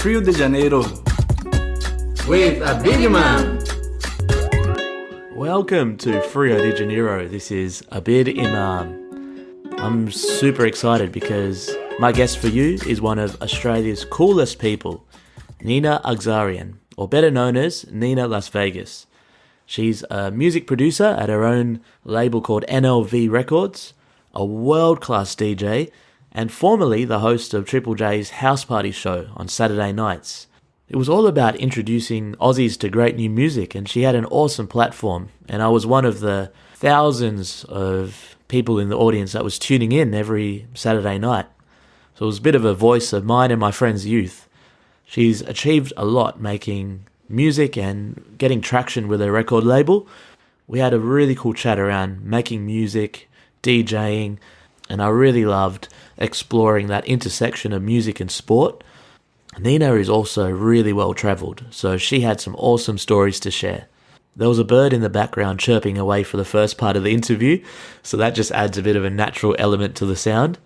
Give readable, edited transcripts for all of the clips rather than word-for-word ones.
Rio de Janeiro with a big man. Welcome to Rio de Janeiro. This is Abid Imam. I'm super excited because my guest for you is one of Australia's coolest people, Nina Agzarian, or better known as Nina Las Vegas. She's a music producer at her own label called NLV Records, a world-class DJ, and formerly the host of Triple J's House Party show on Saturday nights. It was all about introducing Aussies to great new music, and she had an awesome platform, and I was one of the thousands of people in the audience that was tuning in every Saturday night. So it was a bit of a voice of mine and my friend's youth. She's achieved a lot making music and getting traction with her record label. We had a really cool chat around making music, DJing, and I really loved exploring that intersection of music and sport. Nina is also really well travelled, so she had some awesome stories to share. There was a bird in the background chirping away for the first part of the interview, so that just adds a bit of a natural element to the sound.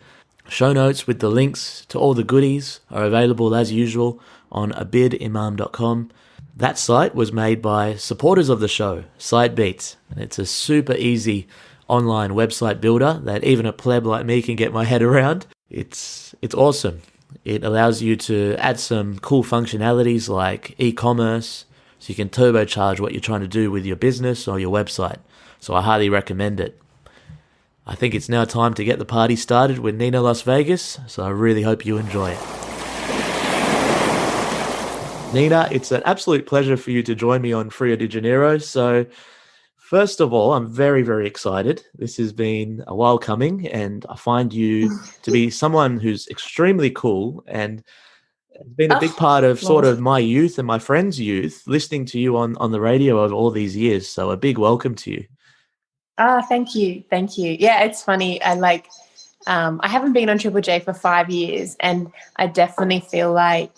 Show notes with the links to all the goodies are available as usual on abidimam.com. That site was made by supporters of the show, Sitebeats, and it's a super easy online website builder that even a pleb like me can get my head around. It's awesome. It allows you to add some cool functionalities like e-commerce, so you can turbocharge what you're trying to do with your business or your website. So I highly recommend it. I think it's now time to get the party started with Nina Las Vegas, so I really hope you enjoy it. Nina, it's an absolute pleasure for you to join me on Rio de Janeiro. So first of all, I'm very, very excited. This has been a while coming, and I find you to be someone who's extremely cool and has been a big part of sort of my youth and my friends' youth, listening to you on the radio over all these years. So a big welcome to you. Thank you. Thank you. Yeah, it's funny. I haven't been on Triple J for 5 years, and I definitely feel like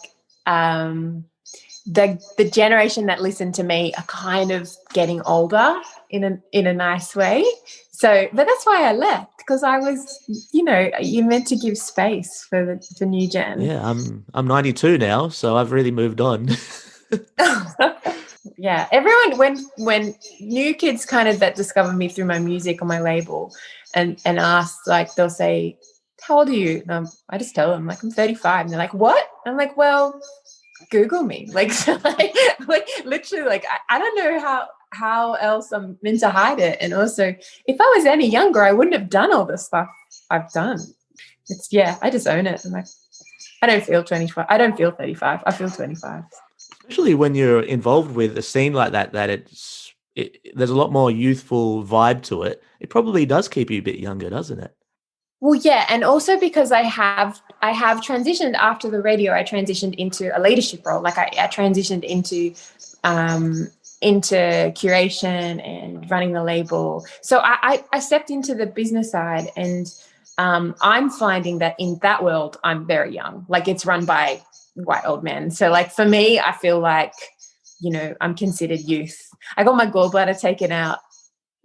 the generation that listened to me are kind of getting older in a nice way. So, but that's why I left, because I was, you're meant to give space for the new gen. Yeah, I'm 92 now, so I've really moved on. Yeah, everyone, when new kids kind of that discover me through my music on my label and ask, like, they'll say, how old are you? And I just tell them, like, I'm 35. And they're like, what? I'm like, well, Google me. Like, so like literally, like, I don't know how else I'm meant to hide it. And also, if I was any younger, I wouldn't have done all the stuff I've done. I just own it. I'm like, I don't feel 25. I don't feel 35. I feel 25. Especially when you're involved with a scene like that there's a lot more youthful vibe to it. It probably does keep you a bit younger, doesn't it? Well, yeah, and also because I have transitioned after the radio. I transitioned into a leadership role. Like I transitioned into curation and running the label. So I stepped into the business side, and I'm finding that in that world I'm very young. Like, it's run by white old men. So, like, for me, I feel like, I'm considered youth. I got my gallbladder taken out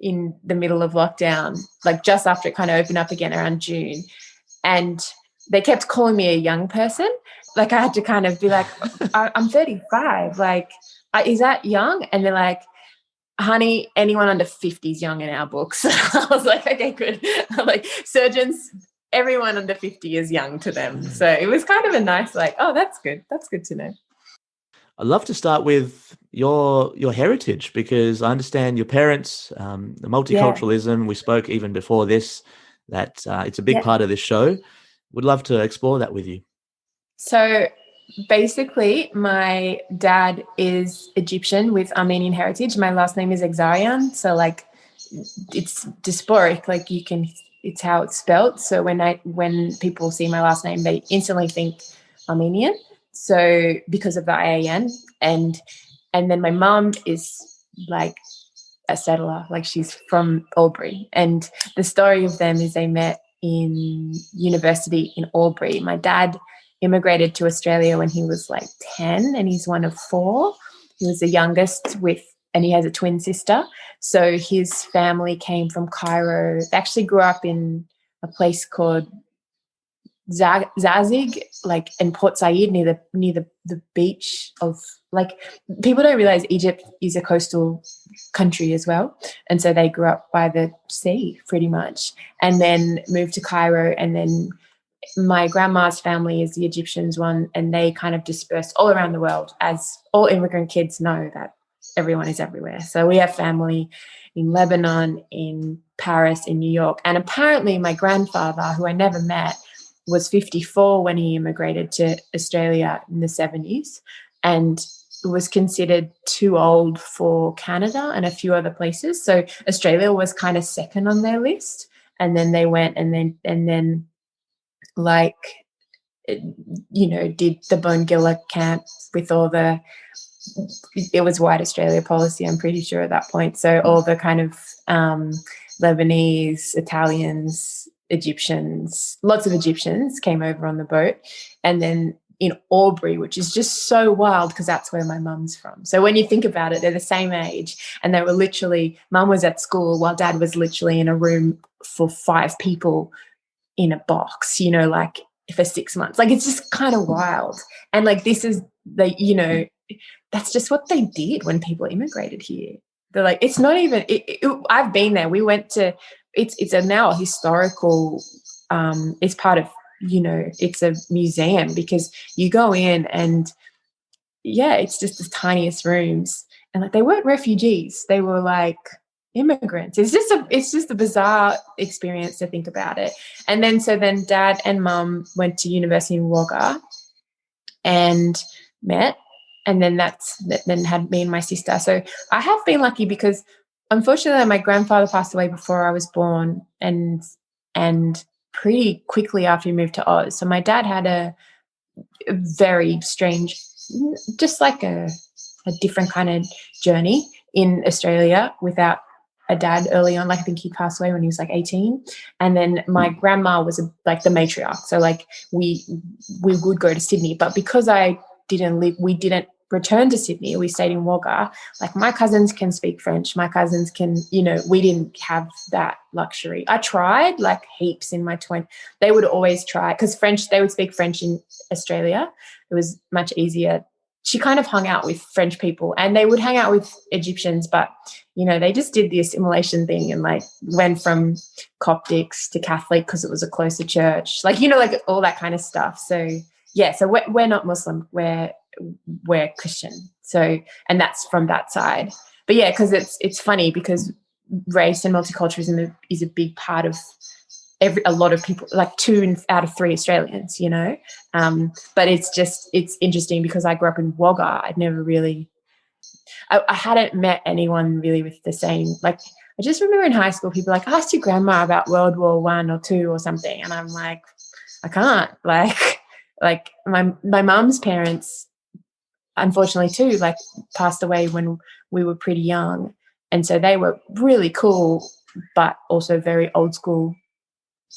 in the middle of lockdown, like just after it kind of opened up again around June. And they kept calling me a young person. Like, I had to kind of be like, I'm 35. Like, is that young? And they're like, honey, anyone under 50 is young in our books. I was like, okay, good. Like, surgeons, everyone under 50 is young to them. So it was kind of a nice, like, oh, that's good. That's good to know. I'd love to start with your heritage, because I understand your parents, the multiculturalism. We spoke even before this, that it's a big part of this show. Would love to explore that with you. So basically, my dad is Egyptian with Armenian heritage. My last name is Agzarian. So, like, it's diasporic. Like, it's how it's spelt. So when people see my last name, they instantly think Armenian. So because of the IAN, and then my mum is like a settler, like she's from Albury. And the story of them is they met in university in Albury. My dad immigrated to Australia when he was like 10, and he's one of 4. He was the youngest and he has a twin sister. So his family came from Cairo. They actually grew up in a place called Zazig, like in Port Said near the beach of, like, people don't realize Egypt is a coastal country as well, and so they grew up by the sea pretty much, and then moved to Cairo, and then my grandma's family is the Egyptians one, and they kind of dispersed all around the world, as all immigrant kids know that everyone is everywhere. So we have family in Lebanon, in Paris, in New York, and apparently my grandfather, who I never met, was 54 when he immigrated to Australia in the 70s, and was considered too old for Canada and a few other places. So Australia was kind of second on their list. And then they went and then like, you know, did the Bongilla camp with all the, it was white Australia policy, I'm pretty sure at that point. So all the kind of Lebanese, Italians, Egyptians, lots of Egyptians came over on the boat. And then in Albury, which is just so wild because that's where my mum's from. So when you think about it, they're the same age, and they were literally, mum was at school while dad was literally in a room for 5 people in a box, you know, like for 6 months. Like, it's just kind of wild. And like, this is the, you know, that's just what they did when people immigrated here. They're like, it's not even, I've been there. We went to, it's a now a historical, it's part of, you know, it's a museum, because you go in and yeah, it's just the tiniest rooms, and like, they weren't refugees, they were like immigrants. It's just a bizarre experience to think about it. And then so then dad and mum went to university in Wagga and met, and then then had me and my sister. So I have been lucky, because unfortunately my grandfather passed away before I was born, and pretty quickly after he moved to Oz. So my dad had a very strange, just like a different kind of journey in Australia without a dad early on. Like, I think he passed away when he was like 18. And then my grandma was like the matriarch. So like we would go to Sydney, but because we didn't return to Sydney, we stayed in Wagga. Like, my cousins can speak French. My cousins can, you know, we didn't have that luxury. I tried like heaps in my 20s. They would always try, because they would speak French in Australia. It was much easier. She kind of hung out with French people, and they would hang out with Egyptians, but, you know, they just did the assimilation thing and like went from Coptics to Catholic because it was a closer church. Like, you know, like all that kind of stuff. So yeah, so we're not Muslim. We're Christian. So, and that's from that side. But yeah, because it's funny, because race and multiculturalism is a big part of a lot of people, like 2 out of 3 Australians, you know. But it's interesting because I grew up in Wagga. I'd never really, I hadn't met anyone really with the same, like, I just remember in high school, people like, asked your grandma about World War I or II or something. And I'm like, I can't, like my mum's parents, unfortunately too, like, passed away when we were pretty young. And so they were really cool, but also very old school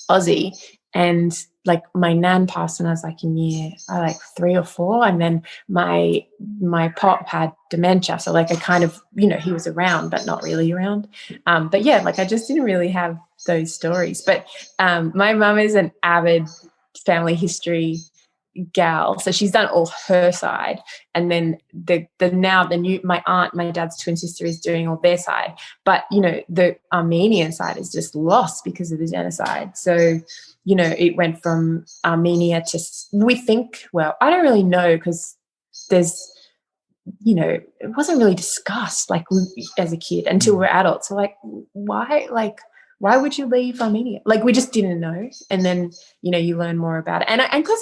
Aussie. And like, my nan passed when I was like in year 3 or 4. And then my pop had dementia. So like, I kind of, you know, he was around, but not really around. But yeah, like, I just didn't really have those stories. But my mum is an avid family history gal, so she's done all her side, and then my aunt, my dad's twin sister, is doing all their side, but you know, the Armenian side is just lost because of the genocide. So, you know, it went from Armenia to, we think, well, I don't really know, because there's, you know, it wasn't really discussed like as a kid until we're adults. So like, why would you leave Armenia? Like, we just didn't know. And then, you know, you learn more about it. And because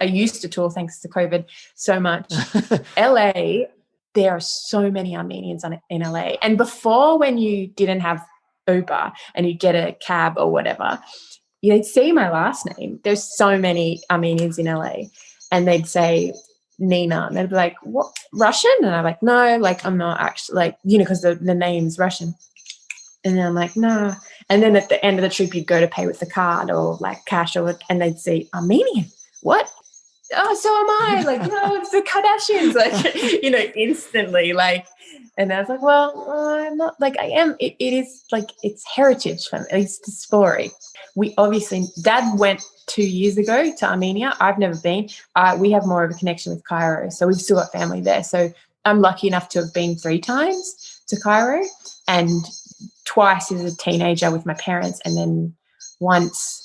I used to tour, thanks to COVID, so much. LA, there are so many Armenians in LA. And before, when you didn't have Uber and you get a cab or whatever, you'd see my last name. There's so many Armenians in LA. And they'd say Nina. And they'd be like, what, Russian? And I'm like, no, like, I'm not actually, like, you know, because the name's Russian. And then I'm like, nah. And then at the end of the trip, you'd go to pay with the card or like cash, and they'd say, Armenian, what? Oh, so am I. Like, no, it's the Kardashians. Like, you know, instantly. Like, and I was like, well, I'm not, like, I am. It is like, it's heritage from, it's the story. We obviously, Dad went 2 years ago to Armenia. I've never been. We have more of a connection with Cairo, so we've still got family there. So I'm lucky enough to have been 3 times to Cairo, and twice as a teenager with my parents, and then once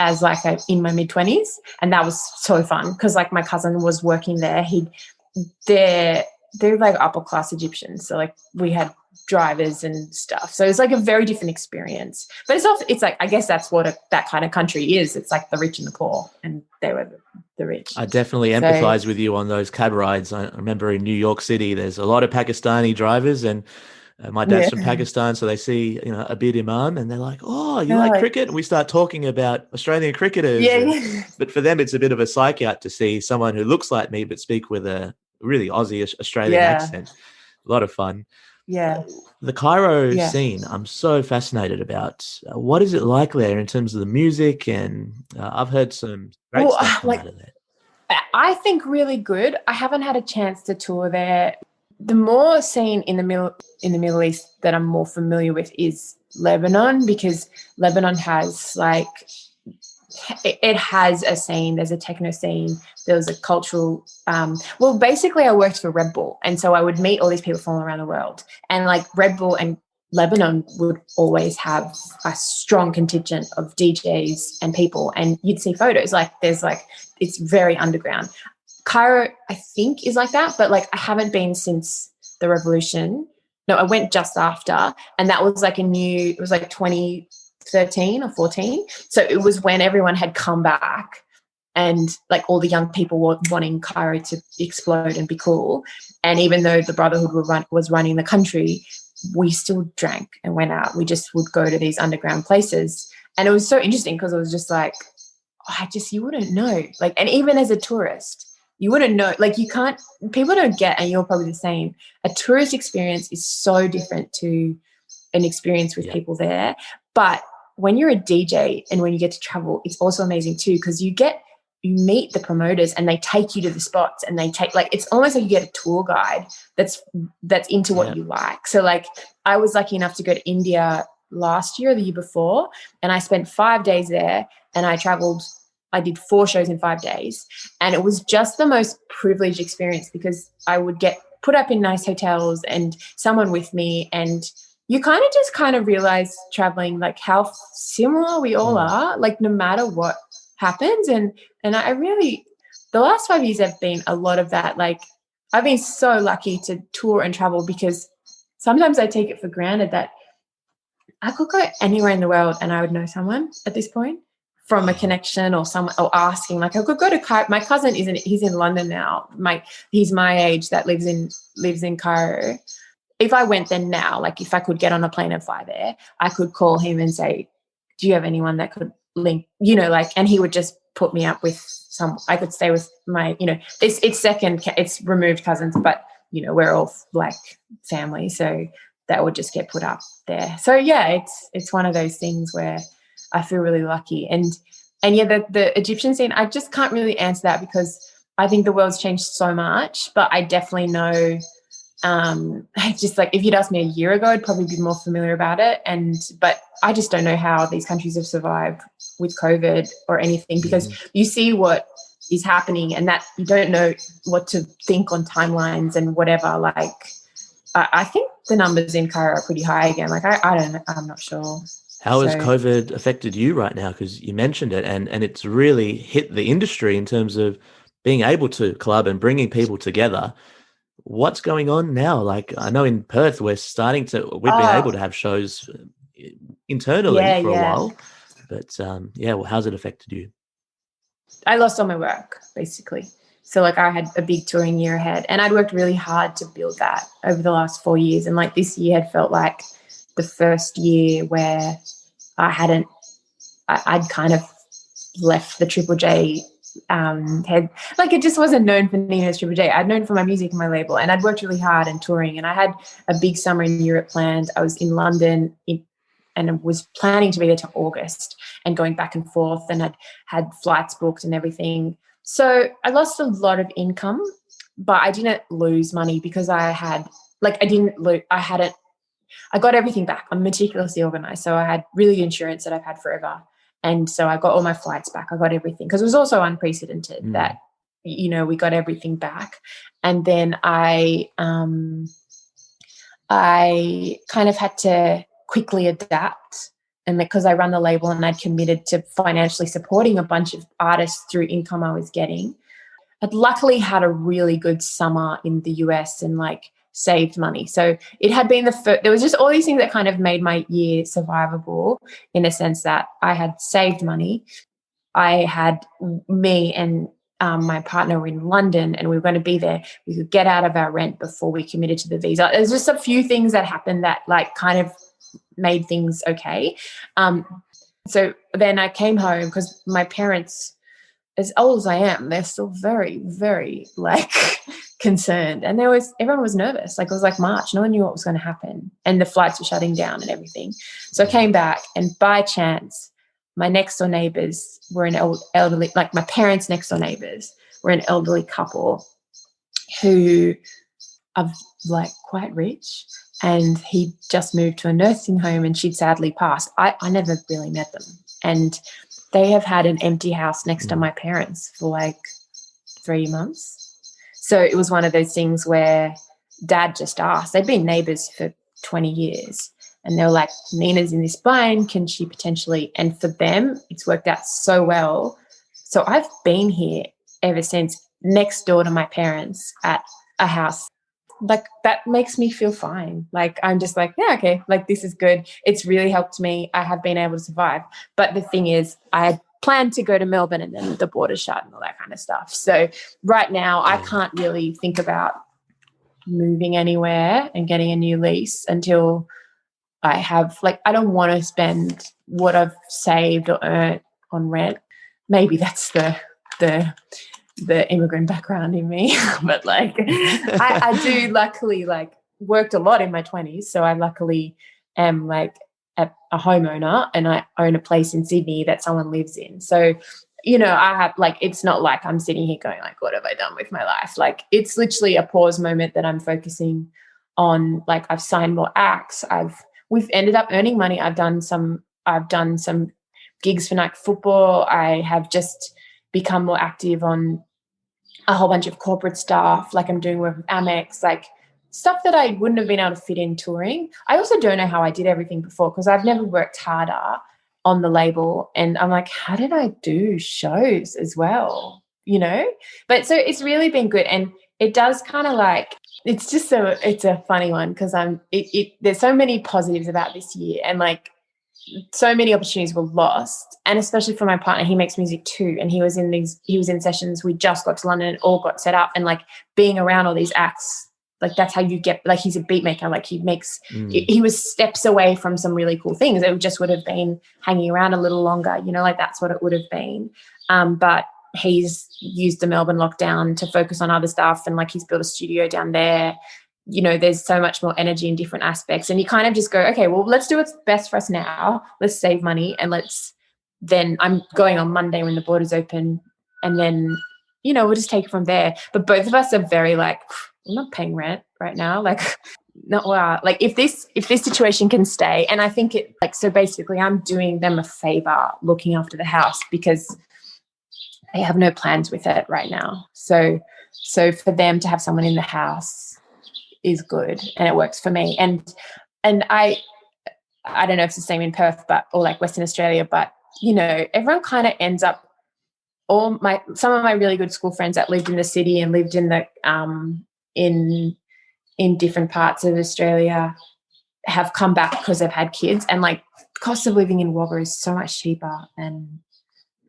as like in my mid-20s, and that was so fun because like my cousin was working there. They're like upper class Egyptians, so like we had drivers and stuff, so it's like a very different experience. But it's like, I guess that's what that kind of country is. It's like the rich and the poor, and they were the rich. I definitely empathize with you on those cab rides. I remember in New York City there's a lot of Pakistani drivers, and my dad's from Pakistan, so they see, Abid Imam, and they're like, "Oh, you like cricket?" And we start talking about Australian cricketers. Yeah. But for them, it's a bit of a psych out to see someone who looks like me but speak with a really Aussie Australian accent. A lot of fun. Yeah. The Cairo scene, I'm so fascinated about. What is it like there in terms of the music? And I've heard some great stuff come out of there. I think really good. I haven't had a chance to tour there. The more scene in the Middle East that I'm more familiar with is Lebanon, because Lebanon has it has a scene. There's a techno scene. There was a cultural. Basically, I worked for Red Bull, and so I would meet all these people from all around the world. And like Red Bull and Lebanon would always have a strong contingent of DJs and people, and you'd see photos. It's very underground. Cairo, I think, is like that, but like I haven't been since the revolution. No, I went just after, and that was like it was like 2013 or 14. So it was when everyone had come back, and like all the young people were wanting Cairo to explode and be cool. And even though the Brotherhood was running the country, we still drank and went out. We just would go to these underground places, and it was so interesting because it was just like, you wouldn't know. Like, and even as a tourist, you wouldn't know. Like, people don't get, and you're probably the same, a tourist experience is so different to an experience with people there. But when you're a DJ and when you get to travel, it's also amazing too, because you meet the promoters and they take you to the spots, and it's almost like you get a tour guide that's into what you like. So like I was lucky enough to go to India last year or the year before, and I spent 5 days there, and I did 4 shows in 5 days, and it was just the most privileged experience because I would get put up in nice hotels and someone with me, and you kind of realize traveling, like how similar we all are, like no matter what happens. And I really, the last 5 years have been a lot of that. Like I've been so lucky to tour and travel, because sometimes I take it for granted that I could go anywhere in the world and I would know someone at this point, from a connection or someone, or asking. Like I could go to Cairo. My cousin he's in London now. He's my age that lives in Cairo. If I went there now, like if I could get on a plane and fly there, I could call him and say, do you have anyone that could link, and he would just put me up with I could stay with my, it's removed cousins, but we're all like family. So that would just get put up there. So yeah, it's one of those things where I feel really lucky. And the Egyptian scene, I just can't really answer that because I think the world's changed so much, but I definitely know, just like if you'd asked me a year ago, I'd probably be more familiar about it. But I just don't know how these countries have survived with COVID or anything, because you see what is happening and that you don't know what to think on timelines and whatever. Like, I think the numbers in Cairo are pretty high again. Like, I'm not sure. How has COVID affected you right now? Because you mentioned it, and it's really hit the industry in terms of being able to club and bringing people together. What's going on now? Like, I know in Perth, we've been able to have shows internally for a while, but how's it affected you? I lost all my work, basically. So like I had a big touring year ahead, and I'd worked really hard to build that over the last 4 years. And like this year had felt like the first year where I'd kind of left the Triple J head. Like it just wasn't known for Nina's Triple J. I'd known for my music and my label, and I'd worked really hard and touring, and I had a big summer in Europe planned. I was in London and was planning to be there till August and going back and forth, and I'd had flights booked and everything. So I lost a lot of income, but I didn't lose money because I got everything back. I'm meticulously organized. So I had really good insurance that I've had forever. And so I got all my flights back. I got everything, because it was also unprecedented that, you know, we got everything back. And then I kind of had to quickly adapt. And because I run the label and I'd committed to financially supporting a bunch of artists through income I was getting, I'd luckily had a really good summer in the US and like saved money. So it had been there was just all these things that kind of made my year survivable, in a sense that I had saved money. I had me and my partner were in London, and we were going to be there. We could get out of our rent before we committed to the visa. There's just a few things that happened that like kind of made things okay. So then I came home, because my parents, as old as I am, they're still very, very like concerned. And everyone was nervous. Like, it was like March. No one knew what was going to happen. And the flights were shutting down and everything. So I came back, and by chance, my next door neighbors were an elderly, like my parents' next door neighbors were an elderly couple who are like quite rich. And he just moved to a nursing home, and she'd sadly passed. I never really met them. And they have had an empty house next to my parents for like 3 months. So it was one of those things where Dad just asked. They'd been neighbours for 20 years. And they were like, Nina's in this bind, can she potentially? And for them, it's worked out so well. So I've been here ever since, next door to my parents at a house. Like, that makes me feel fine. Like, I'm just like, yeah, okay, like this is good. It's really helped me. I have been able to survive. But the thing is, I had planned to go to Melbourne, and then the border shut and all that kind of stuff. So right now I can't really think about moving anywhere and getting a new lease until I have, like, I don't want to spend what I've saved or earned on rent. Maybe that's the immigrant background in me, but like I do luckily like worked a lot in my 20s, so I luckily am like a homeowner, and I own a place in Sydney that someone lives in. So, you know, I have like, it's not like I'm sitting here going like, what have I done with my life? Like, it's literally a pause moment that I'm focusing on. Like, I've signed more acts. We've ended up earning money. I've done some gigs for night football. I have just become more active on a whole bunch of corporate stuff. Like, I'm doing work with Amex, like stuff that I wouldn't have been able to fit in touring. I also don't know how I did everything before, because I've never worked harder on the label. And I'm like, how did I do shows as well? You know? But so it's really been good. And it does kind of like, it's a funny one, because there's so many positives about this year, and like so many opportunities were lost. And especially for my partner, he makes music too, and he was in sessions. We just got to London and all got set up, and like being around all these acts, like that's how you get, like, he's a beat maker, like he was steps away from some really cool things. It just would have been hanging around a little longer, you know, like that's what it would have been. But he's used the Melbourne lockdown to focus on other stuff, and like he's built a studio down there. You know, there's so much more energy in different aspects, and you kind of just go, okay, well, let's do what's best for us now. Let's save money, and then I'm going on Monday when the borders open, and then, you know, we'll just take it from there. But both of us are very like, I'm not paying rent right now. Like, not wow. Like, if this situation can stay, and I think it, like, so basically I'm doing them a favor looking after the house, because they have no plans with it right now. So for them to have someone in the house is good, and it works for me. And I don't know if it's the same in Perth, or like Western Australia, but you know, everyone kind of ends up, some of my really good school friends that lived in the city and lived in the in different parts of Australia have come back because they've had kids, and like the cost of living in Wagga is so much cheaper, and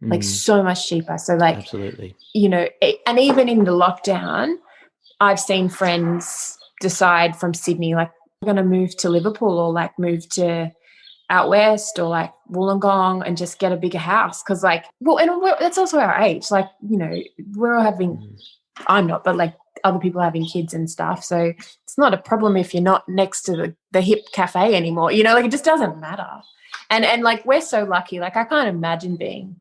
like so much cheaper. So like, absolutely, you know, and even in the lockdown, I've seen friends decide from Sydney, like, we're going to move to Liverpool, or like move to out west, or like Wollongong, and just get a bigger house. Because like, well, and that's also our age. Like, you know, we're all having, I'm not, but like other people having kids and stuff. So it's not a problem if you're not next to the hip cafe anymore. You know, like, it just doesn't matter. And like, we're so lucky. Like, I can't imagine being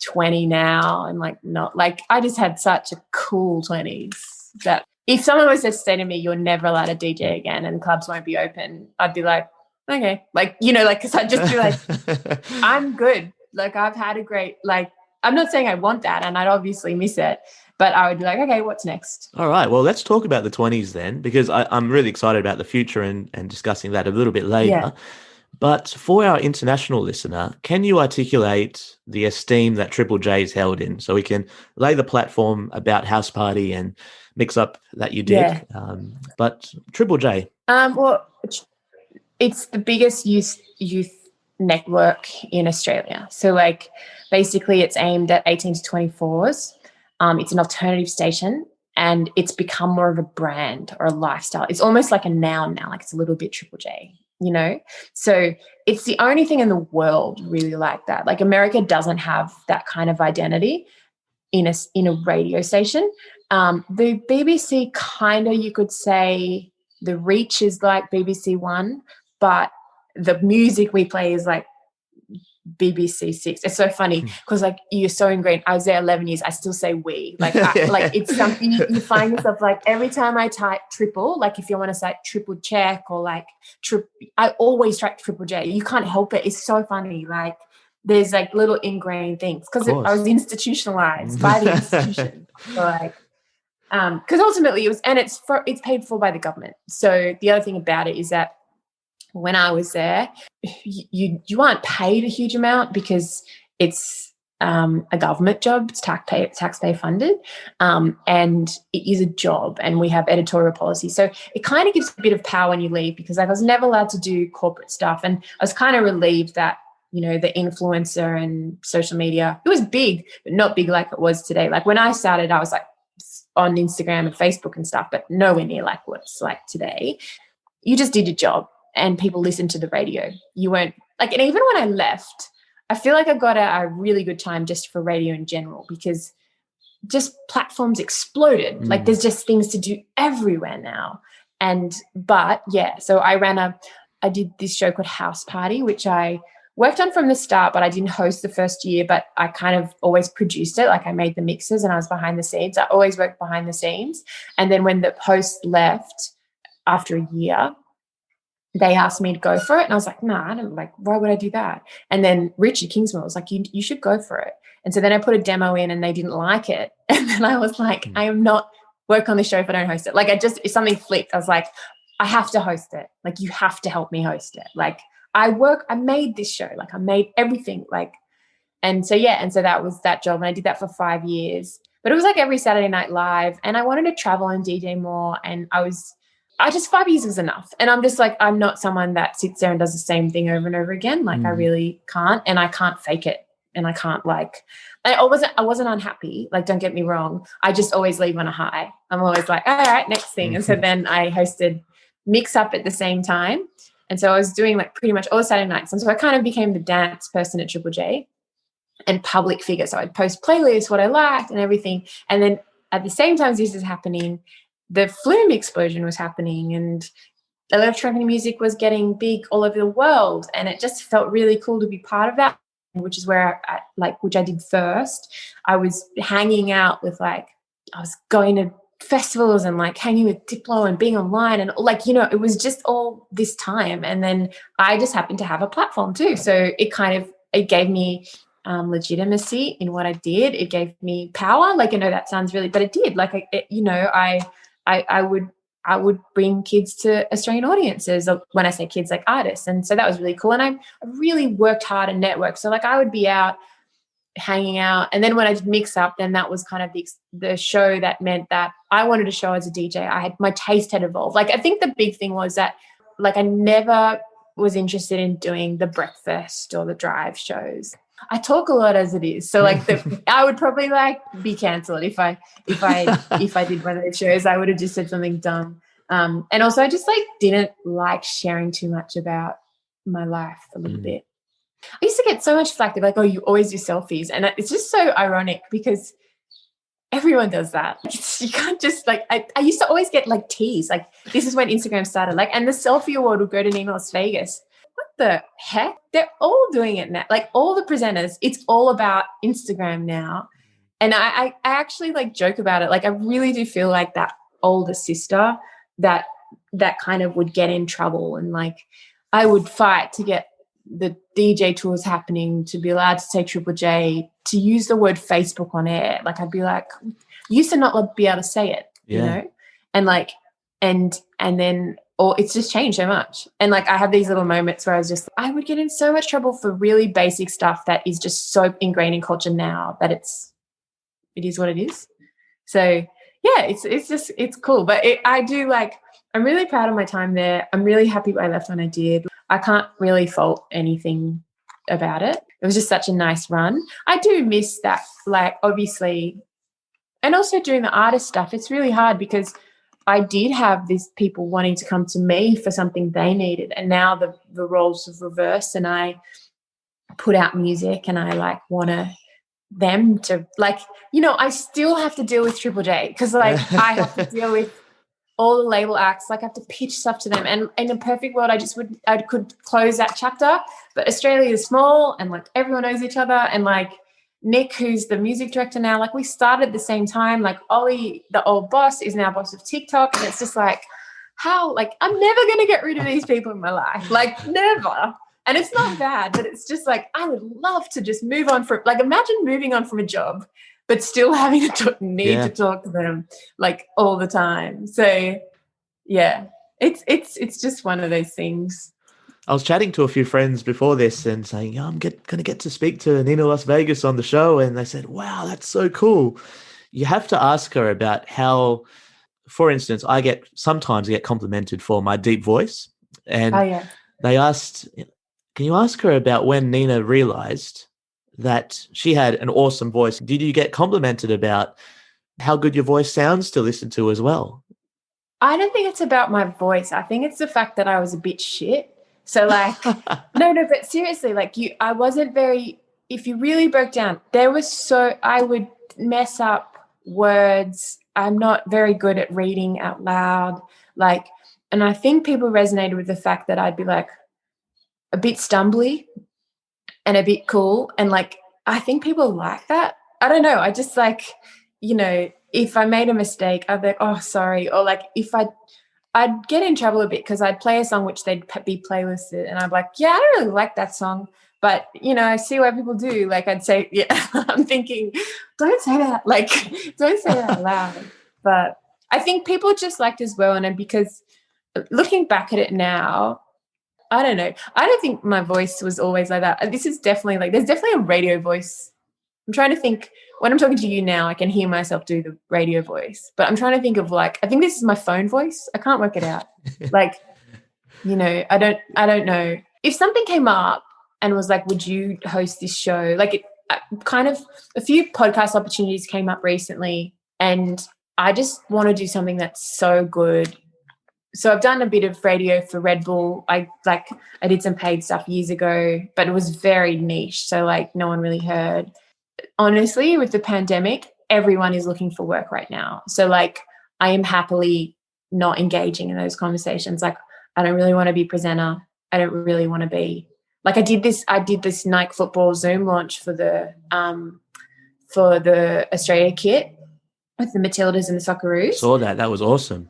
20 now and like not, like, I just had such a cool 20s that if someone was to say to me, you're never allowed to DJ again and clubs won't be open, I'd be like, okay. Like, you know, like, because I'd just be like, I'm good. Like I've had a great, like, I'm not saying I want that and I'd obviously miss it, but I would be like, okay, what's next? All right. Well, let's talk about the 20s then, because I'm really excited about the future and discussing that a little bit later. Yeah. But for our international listener, can you articulate the esteem that Triple J is held in so we can lay the platform about House Party and Mix Up that you did? Yeah. But Triple J. Well, it's the biggest youth network in Australia. So like basically it's aimed at 18 to 24s. It's an alternative station and it's become more of a brand or a lifestyle. It's almost like a noun now, like it's a little bit Triple J, you know? So it's the only thing in the world really like that. Like America doesn't have that kind of identity in a radio station. The BBC kind of, you could say the reach is like BBC One, but the music we play is like BBC Six. It's so funny because like you're so ingrained. I was there 11 years. I still say we. Like like it's something you find yourself like every time I type triple, like if you want to say triple check or like I always type Triple J. You can't help it. It's so funny. Like there's like little ingrained things because I was institutionalized by the institution. So like because ultimately it was, and it's paid for by the government. So the other thing about it is that when I was there, you aren't paid a huge amount because it's a government job. It's taxpayer funded, and it is a job. And we have editorial policy, so it kind of gives a bit of power when you leave because like I was never allowed to do corporate stuff, and I was kind of relieved that the influencer and social media, it was big, but not big like it was today. Like when I started, I was like on Instagram and Facebook and stuff, but nowhere near like what it's like today. You just did your job. And people listened to the radio. You weren't like, and even when I left, I feel like I got a really good time just for radio in general because just platforms exploded. Like there's just things to do everywhere now. But yeah, so I did this show called House Party, which I worked on from the start, but I didn't host the first year, but I kind of always produced it. Like I made the mixes and I was behind the scenes. I always worked behind the scenes. And then when the host left after a year, they asked me to go for it. And I was like, no, I don't like, why would I do that? And then Richard Kingsmill was like, you should go for it. And so then I put a demo in and they didn't like it. And then I was like, I am not work on the show if I don't host it. Like if something flipped, I was like, I have to host it. Like you have to help me host it. Like I made this show. Like I made everything like, and so that was that job. And I did that for 5 years, but it was like every Saturday Night Live. And I wanted to travel and DJ more. And I just 5 years was enough. And I'm just like, I'm not someone that sits there and does the same thing over and over again. Like I really can't, and I can't fake it. And I can't I wasn't unhappy. Like, don't get me wrong. I just always leave on a high. I'm always like, all right, next thing. And so then I hosted Mix Up at the same time. And so I was doing like pretty much all Saturday nights. And so I kind of became the dance person at Triple J and public figure. So I'd post playlists, what I liked and everything. And then at the same time this is happening, the flume explosion was happening and electronic music was getting big all over the world. And it just felt really cool to be part of that, which is where which I did first. I was hanging out with I was going to festivals and like hanging with Diplo and being online and it was just all this time. And then I just happened to have a platform too. So it gave me legitimacy in what I did. It gave me power. Like, I know that sounds really, but it did. Like, I would bring kids to Australian audiences. When I say kids, like artists. And so that was really cool. And I really worked hard and networked. So like I would be out hanging out. And then when I did Mix Up, then that was kind of the show that meant that I wanted to show as a DJ. My taste had evolved. Like, I think the big thing was that like I never was interested in doing the breakfast or the drive shows. I talk a lot as it is. So like I would probably like be cancelled if I did one of those shows. I would have just said something dumb. And also I just like didn't like sharing too much about my life a little bit. I used to get so much flack. They're like, oh, you always do selfies. And it's just so ironic because everyone does that. You can't just like, I used to always get like teased. Like, this is when Instagram started. Like, and the selfie award would go to Nina Las Vegas. What the heck? They're all doing it now. Like, all the presenters, it's all about Instagram now. And I actually like joke about it. Like, I really do feel like that older sister that kind of would get in trouble. And like, I would fight to get the DJ tours happening, to be allowed to take Triple J, to use the word Facebook on air. Like I'd be like, used to not be able to say it, you know, and like, and then, or it's just changed so much. And like I have these little moments where I would get in so much trouble for really basic stuff that is just so ingrained in culture now that it is what it is. So yeah, it's cool. But I'm really proud of my time there. I'm really happy I left when I did. I can't really fault anything about it. It was just such a nice run. I do miss that, like, obviously, and also doing the artist stuff. It's really hard because I did have these people wanting to come to me for something they needed, and now the roles have reversed, and I put out music and I like want them to, like, you know, I still have to deal with Triple J because like I have to deal with all the label acts. Like I have to pitch stuff to them, and in a perfect world I could close that chapter, but Australia is small and like everyone knows each other, and like Nick, who's the music director now, like we started at the same time. Like Ollie, the old boss, is now boss of TikTok, and it's just like, how, like, I'm never going to get rid of these people in my life, like never. And it's not bad, but it's just like, I would love to just move on from, like, imagine moving on from a job but still having to need to talk to them like all the time. So yeah, it's just one of those things. I was chatting to a few friends before this and saying, I'm going to get to speak to Nina Las Vegas on the show. And they said, wow, that's so cool. You have to ask her about how, for instance, sometimes I get complimented for my deep voice. And they asked, can you ask her about when Nina realized that she had an awesome voice? Did you get complimented about how good your voice sounds to listen to as well? I don't think it's about my voice. I think it's the fact that I was a bit shit. So like, no, but seriously, like I wasn't very, if you really broke down, I would mess up words. I'm not very good at reading out loud. Like, and I think people resonated with the fact that I'd be like a bit stumbly and a bit cool. And like, I think people like that. I don't know. I just like, you know, if I made a mistake, I'd be like, oh, sorry. Or like I'd get in trouble a bit because I'd play a song which they'd be playlisted, and I'd be like, yeah, I don't really like that song, but, you know, I see what people do. Like I'd say, yeah, I'm thinking, don't say that. Like, don't say that loud. But I think people just liked as well. And because looking back at it now, I don't know. I don't think my voice was always like that. This is definitely like, there's definitely a radio voice. I'm trying to think, when I'm talking to you now, I can hear myself do the radio voice, but I'm trying to think of like, I think this is my phone voice. I can't work it out. Like, you know, I don't know. If something came up and was like, would you host this show? Like a few podcast opportunities came up recently, and I just want to do something that's so good. So I've done a bit of radio for Red Bull. I did some paid stuff years ago, but it was very niche. So like no one really heard. Honestly, with the pandemic, everyone is looking for work right now. So like I am happily not engaging in those conversations. Like I don't really want to be presenter. I don't really want to be like, I did this Nike football Zoom launch for the Australia kit with the Matildas and the Socceroos. Saw that. That was awesome.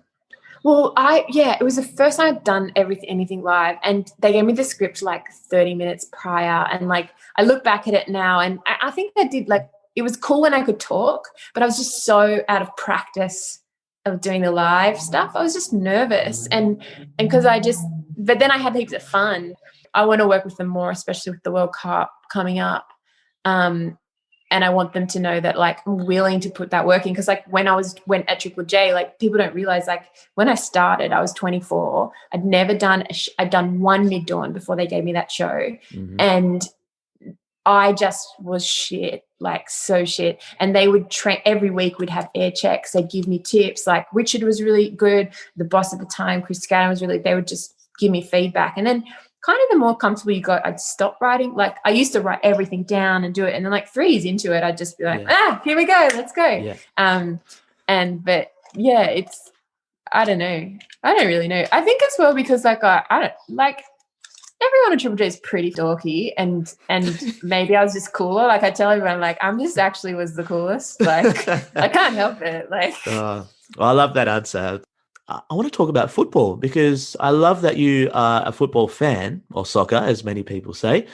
Well, it was the first time I'd done anything live, and they gave me the script like 30 minutes prior, and like I look back at it now, and I think I did, like, it was cool when I could talk, but I was just so out of practice of doing the live stuff. I was just nervous, and because but then I had heaps of fun. I want to work with them more, especially with the World Cup coming up. And I want them to know that, like, I'm willing to put that work in. Because, like, when I went at Triple J, like, people don't realize, like, when I started, I was 24. I'd done one mid-dawn before they gave me that show. Mm-hmm. And I just was shit, like, so shit. And they would every week we'd have air checks. They'd give me tips. Like, Richard was really good. The boss at the time, Chris Scadden, they would just give me feedback. And then kind of the more comfortable you got, I'd stop writing. Like I used to write everything down and do it. And then like 3 years into it, I'd just be like, here we go, let's go. Yeah. But yeah, I don't know. I don't really know. I think as well, because like, I don't like, everyone at Triple J is pretty dorky, and maybe I was just cooler. Like I tell everyone, like, I'm just actually was the coolest. Like I can't help it. Like, well, I love that answer. I want to talk about football because I love that you are a football fan, or soccer, as many people say.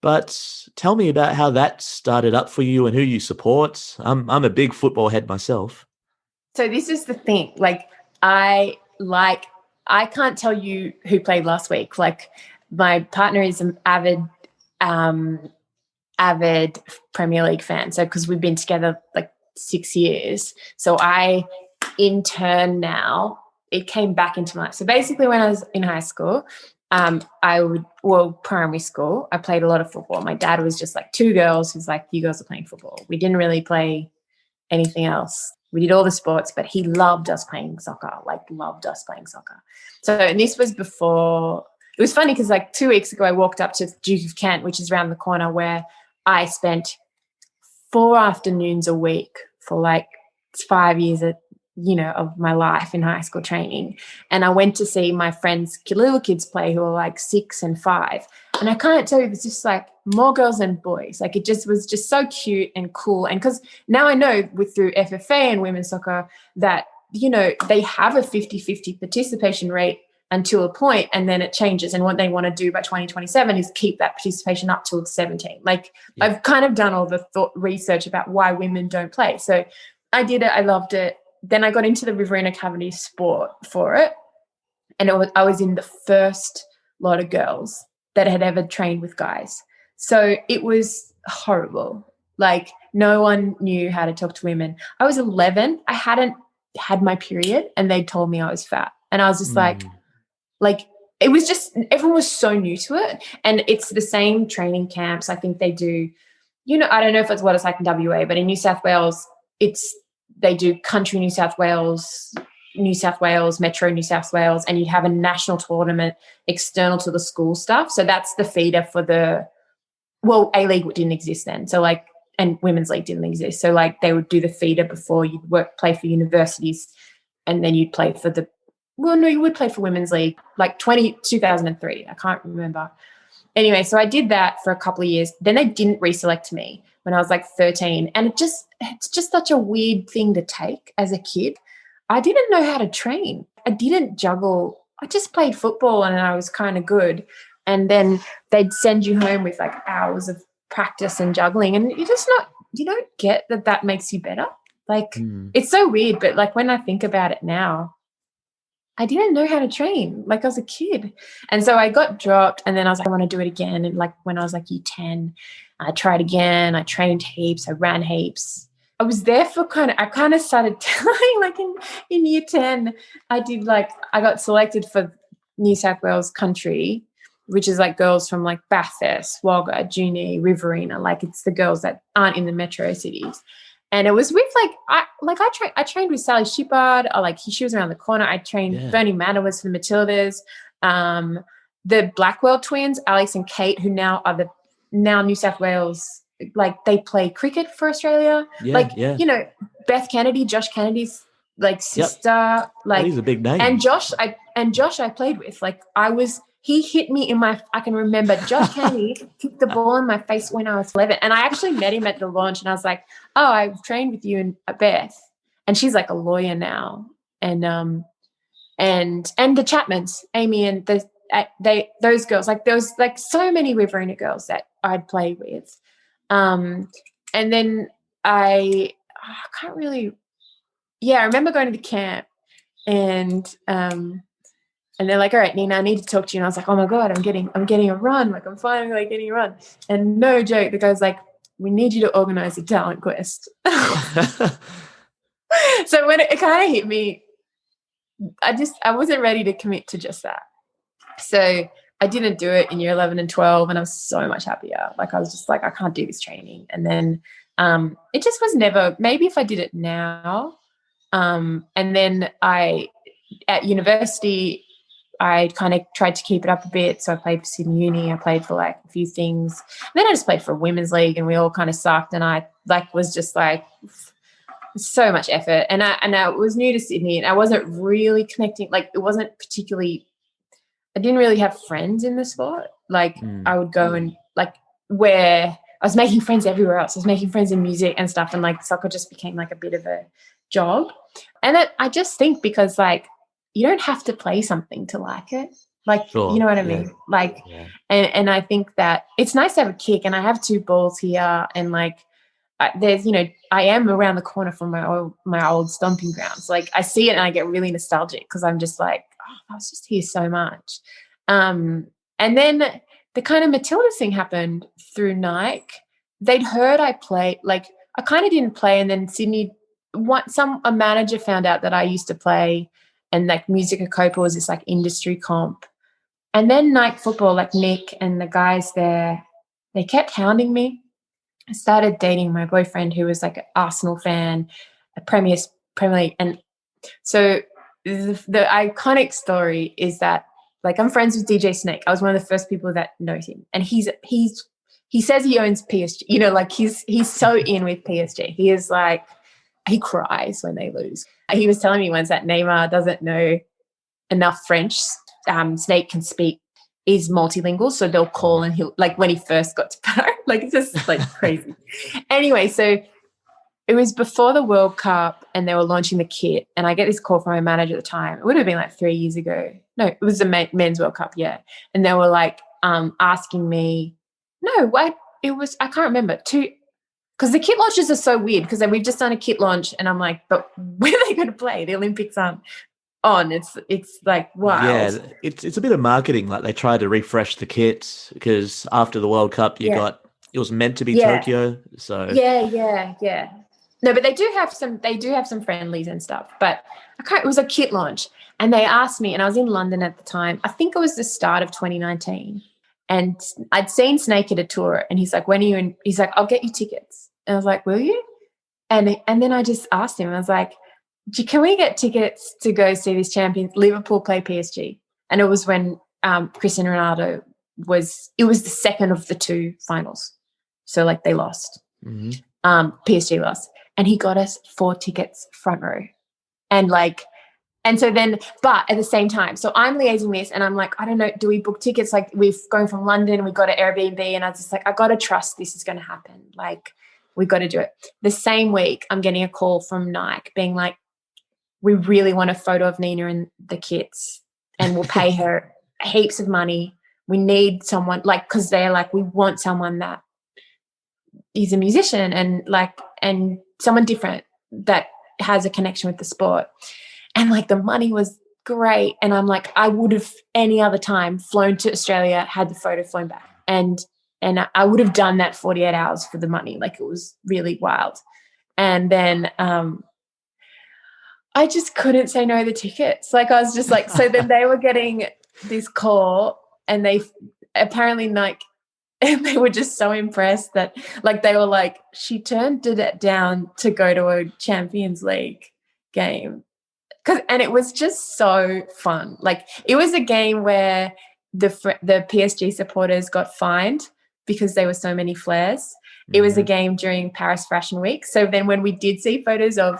But tell me about how that started up for you and who you support. I'm a big football head myself. So this is the thing. I can't tell you who played last week. Like, my partner is an avid Premier League fan. So because we've been together like 6 years. So I, in turn now, it came back into my life. So basically when I was in high school, primary school, I played a lot of football. My dad was just like, two girls who's like, you girls are playing football. We didn't really play anything else. We did all the sports, but he loved us playing soccer, So, and this was before, it was funny because like 2 weeks ago, I walked up to Duke of Kent, which is around the corner, where I spent 4 afternoons a week for like 5 years of my life in high school training. And I went to see my friends, little kids play who were like 6 and 5. And I can't tell you, it was just like more girls than boys. Like, it just was just so cute and cool. And because now I know through FFA and women's soccer that, they have a 50-50 participation rate until a point, and then it changes. And what they want to do by 2027 is keep that participation up till 17. Like, yeah. I've kind of done all the research about why women don't play. So I did it. I loved it. Then I got into the Riverina Academy sport for it. And I was in the first lot of girls that had ever trained with guys. So it was horrible. Like, no one knew how to talk to women. I was 11. I hadn't had my period, and they told me I was fat. And I was just like, it was just, everyone was so new to it. And it's the same training camps. I think they do, I don't know if it's what it's like in WA, but in New South Wales, they do country New South Wales, Metro New South Wales, and you have a national tournament external to the school stuff. So that's the feeder for A-League didn't exist then. So and Women's League didn't exist. So they would do the feeder before you'd play for universities, and then you'd play for you would play for Women's League, 2003. I can't remember. Anyway, so I did that for a couple of years. Then they didn't reselect me when I was 13. And it's just such a weird thing to take as a kid. I didn't know how to train. I didn't juggle. I just played football and I was kind of good. And then they'd send you home with hours of practice and juggling. And you don't get that makes you better. It's so weird. But when I think about it now, I didn't know how to train I was a kid. And so I got dropped, and then I was like, I want to do it again. And when I was year 10, I tried again. I trained heaps. I ran heaps. I was there for I kind of started telling in year 10, I did I got selected for New South Wales country, which is girls from Bathurst, Wagga, Junee, Riverina. It's the girls that aren't in the metro cities. And it was with I trained with Sally Shippard. She was around the corner. I trained Bernie Manor was for the Matildas. The Blackwell twins, Alex and Kate, who now are now New South Wales. They play cricket for Australia. Beth Kennedy, Josh Kennedy's sister. That is a big name. And Josh I played with. He hit me I can remember Josh Kennedy kicked the ball in my face when I was 11. And I actually met him at the launch, and I was like, oh, I've trained with you and Beth. And she's a lawyer now. And the Chapmans, Amy and those girls, there was so many Riverina girls that I'd play with. And then I can't really, I remember going to the camp and they're like, all right, Nina, I need to talk to you. And I was like, oh my God, I'm getting a run. I'm finally getting a run. And no joke, the guy's like, we need you to organize a talent quest. So when it kind of hit me, I wasn't ready to commit to just that. So I didn't do it in year 11 and 12, and I was so much happier. I was just I can't do this training. And then it just was never, maybe if I did it now. And then at university, I kind of tried to keep it up a bit. So I played for Sydney Uni. I played for a few things. And then I just played for Women's League, and we all kind of sucked. And I was just so much effort. And I was new to Sydney, and I wasn't really connecting. It wasn't particularly, I didn't really have friends in the sport. I would go and where I was making friends everywhere else. I was making friends in music and stuff. And soccer just became a bit of a job. And I just think because you don't have to play something to like it. Like, Sure, you know what I yeah. mean? Like, Yeah. and I think that it's nice to have a kick, and I have 2 balls here, and like, there's, you know, I am around the corner from my old stomping grounds. Like, I see it and I get really nostalgic because I'm just like, oh, I was just here so much. And then the kind of Matilda thing happened through Nike. They'd heard I play, like, I kind of didn't play, and then Sydney, a manager found out that I used to play, and like Music Copa was this like industry comp. And then Nike Football, like Nick and the guys there, they kept hounding me. I started dating my boyfriend, who was like an Arsenal fan, a Premier League. And so the iconic story is that, like, I'm friends with DJ Snake. I was one of the first people that know him. And he says he owns PSG. You know, like he's so in with PSG. He is like, he cries when they lose. He was telling me once that Neymar doesn't know enough French. Snake can speak, is multilingual, so they'll call and he'll, like, when he first got to Paris, like, it's just like crazy. Anyway, so it was before the World Cup and they were launching the kit, and I get this call from my manager at the time. It would have been like 3 years ago. No, it was the men's World Cup, yeah. And they were like asking me, no, what? It was, I can't remember, because the kit launches are so weird, because we've just done a kit launch and I'm like, but where are they going to play? The Olympics aren't on. It's like wild. Yeah, it's a bit of marketing. Like, they tried to refresh the kits because after the World Cup, it was meant to be Tokyo. So yeah. No, but they do have some friendlies and stuff. But it was a kit launch, and they asked me, and I was in London at the time. I think it was the start of 2019, and I'd seen Snake at a tour, and he's like, when are you in? He's like, I'll get you tickets. And I was like, will you? And then I just asked him, I was like, can we get tickets to go see this champions Liverpool play PSG? And it was when Cristiano Ronaldo it was the second of the 2 finals. So like they lost. Mm-hmm. PSG lost. And he got us 4 tickets front row. And so then, but at the same time, so I'm liaising this, and I'm like, I don't know, do we book tickets? Like, we've going from London, we got an Airbnb, and I was just like, I got to trust this is going to happen. Like, we got to do it. The same week, I'm getting a call from Nike being like, we really want a photo of Nina and the kits, and we'll pay her heaps of money. We need someone, like, because they're like, we want someone that is a musician and someone different that has a connection with the sport. And like, the money was great. And I'm like, I would have any other time flown to Australia, had the photo, flown back. And I would have done that 48 hours for the money. Like, it was really wild. And then I just couldn't say no to the tickets. Like, I was just like, so then they were getting this call, and they apparently like, and they were just so impressed that, like, they were like, she turned it down to go to a Champions League game. And it was just so fun. Like, it was a game where the PSG supporters got fined because there were so many flares. Mm-hmm. It was a game during Paris Fashion Week. So then when we did see photos of,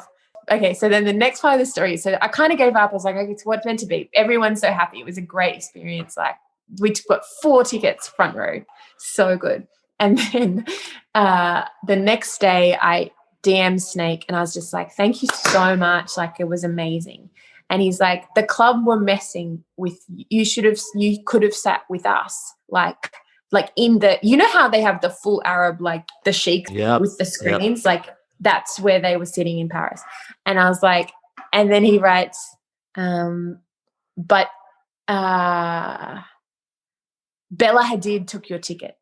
okay, so then the next part of the story, so I kind of gave up. I was like, okay, it's what's meant to be. Everyone's so happy. It was a great experience. Like, we got 4 tickets front row. So good. And then the next day I DM'd Snake, and I was just like, thank you so much. Like, it was amazing. And he's like, the club were messing with you. You could have sat with us. Like in the, you know how they have the full Arab, like the sheik with the screens, like that's where they were sitting in Paris. And I was like, and then he writes, but Bella Hadid took your ticket.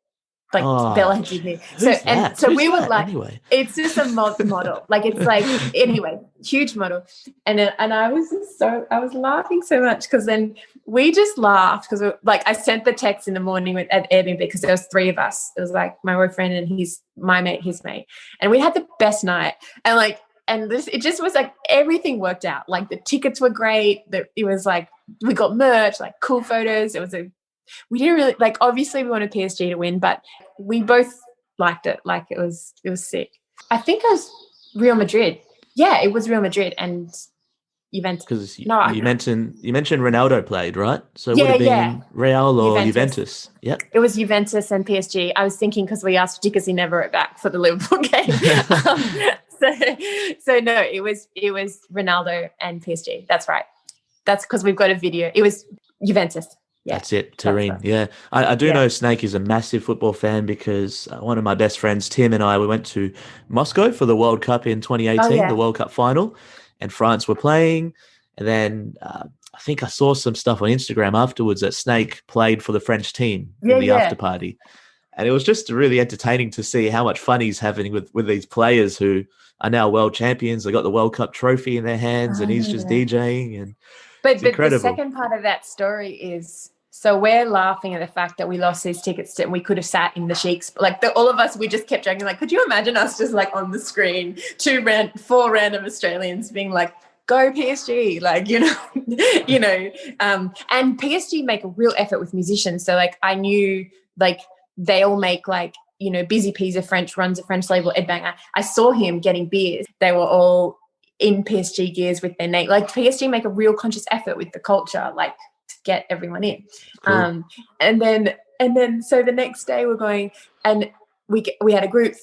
Like, Bella Hadid. So we were like, anyway? It's just a model. Like, it's like, anyway, huge model. And I was just I was laughing so much, because then we just laughed because, like, I sent the text in the morning at Airbnb because there was 3 of us. It was like my boyfriend and my mate, his mate. And we had the best night. And like, it just was like everything worked out. Like, the tickets were great. It was like, we got merch, like cool photos. We didn't really, like, obviously we wanted PSG to win, but we both liked it. Like, it was sick. I think it was Real Madrid. Yeah, it was Real Madrid and Juventus. Because you mentioned Ronaldo played, right? So it would have been Real or Juventus. Yep. It was Juventus and PSG. I was thinking, because we asked Dickers, he never wrote back for the Liverpool game. So no, it was Ronaldo and PSG. That's right. That's because we've got a video. It was Juventus. Yeah, that's it, Turin. Yeah, I do know Snake is a massive football fan because one of my best friends, Tim, and I, we went to Moscow for the World Cup in 2018, the World Cup final, and France were playing. And then I think I saw some stuff on Instagram afterwards that Snake played for the French team in the after party. And it was just really entertaining to see how much fun he's having with these players who are now world champions. They got the World Cup trophy in their hands and he's just DJing. And But the second part of that story is, so we're laughing at the fact that we lost these tickets and we could have sat in the Sheiks. Like all of us, we just kept joking. Like, could you imagine us just like on the screen, four random Australians being like, "Go PSG!" Like, and PSG make a real effort with musicians. So like I knew like they all make like, Busy Peas runs a French label, Ed Banger. I saw him getting beers. They were all in PSG gears with their name. Like PSG make a real conscious effort with the culture, like to get everyone in. Cool. And then so the next day we're going and we had a group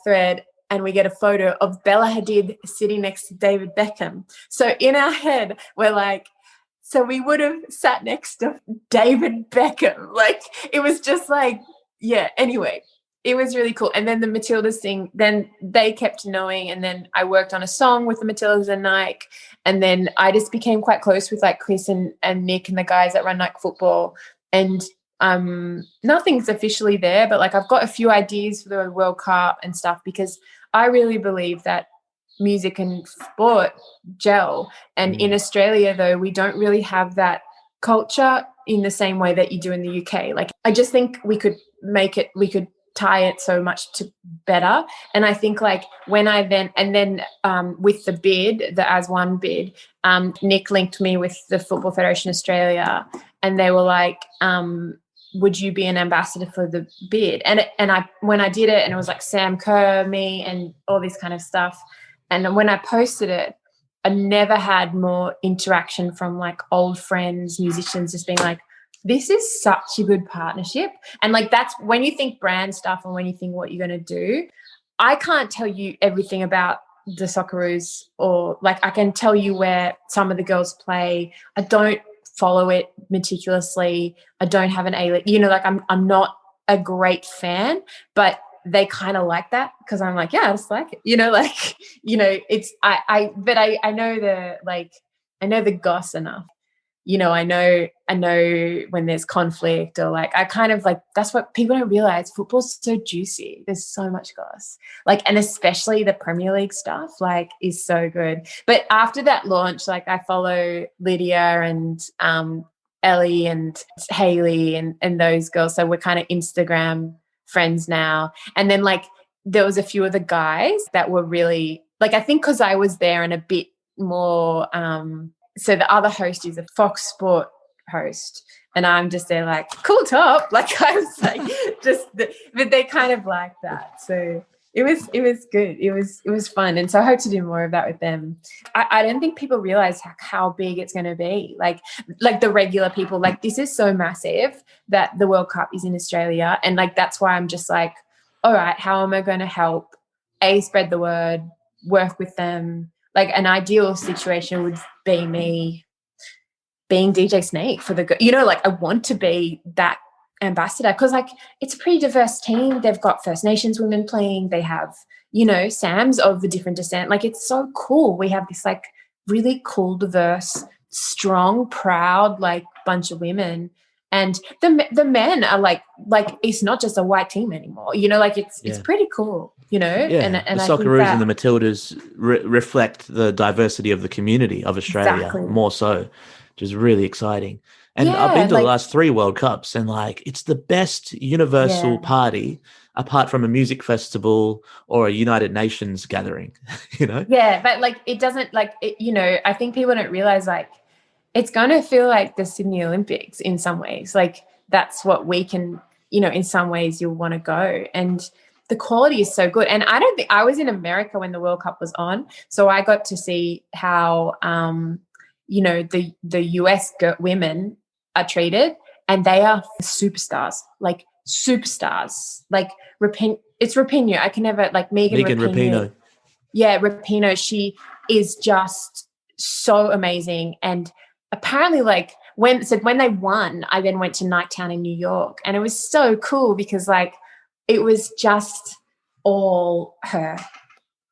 thread and we get a photo of Bella Hadid sitting next to David Beckham. So in our head we're like, so we would have sat next to David Beckham. Like it was just like, anyway, it was really cool. And then the Matildas thing, then they kept knowing. And then I worked on a song with the Matildas and Nike. And then I just became quite close with like Chris and Nick and the guys that run Nike Football. And nothing's officially there, but like I've got a few ideas for the World Cup and stuff because I really believe that music and sport gel. And in Australia, though, we don't really have that culture in the same way that you do in the UK. Like I just think we could tie it so much to better. And I think like when I then with the bid, the As One bid, Nick linked me with the Football Federation Australia and they were like, would you be an ambassador for the bid? And when I did it and it was like Sam Kerr, me and all this kind of stuff. And when I posted it, I never had more interaction from like old friends, musicians just being like, this is such a good partnership. And like that's when you think brand stuff and when you think what you're going to do, I can't tell you everything about the Socceroos or like I can tell you where some of the girls play. I don't follow it meticulously. I don't have an like I'm not a great fan, but they kind of like that because I'm like, I just like it. It's but I know the goss enough. I know when there's conflict or like I kind of like that's what people don't realize. Football's so juicy. There's so much goss. Like and especially the Premier League stuff like is so good. But after that launch, like I follow Lydia and Ellie and Haley and those girls. So we're kind of Instagram friends now. And then like there was a few of the guys that were really like I think because I was there and a bit more so the other host is a Fox Sport host and I'm just there like cool top like I was like but they kind of like that so it was good it was fun and so I hope to do more of that with them. I don't think people realize how big it's going to be like the regular people like this is so massive that the World Cup is in Australia and like that's why I'm just like all right how am I going to help spread the word work with them. Like an ideal situation would be me being DJ Snake for the like I want to be that ambassador because like it's a pretty diverse team. They've got First Nations women playing. They have, Sams of the different descent. Like it's so cool. We have this like really cool, diverse, strong, proud like bunch of women. And the men are like it's not just a white team anymore. Like it's pretty cool. And the Socceroos and the Matildas reflect the diversity of the community of Australia more so, which is really exciting. And I've been to the last 3 World Cups and like it's the best universal party apart from a music festival or a United Nations gathering, Yeah, but like it doesn't like, I think people don't realize like it's going to feel like the Sydney Olympics in some ways. Like that's what we can, in some ways you'll want to go. And the quality is so good. And I don't think I was in America when the World Cup was on. So I got to see how, the US women are treated and they are superstars. Like it's Rapinoe. I can never like Megan Rapinoe. Yeah, Rapinoe. She is just so amazing. And apparently like when they won, I then went to Nighttown in New York, and it was so cool because like it was just all her.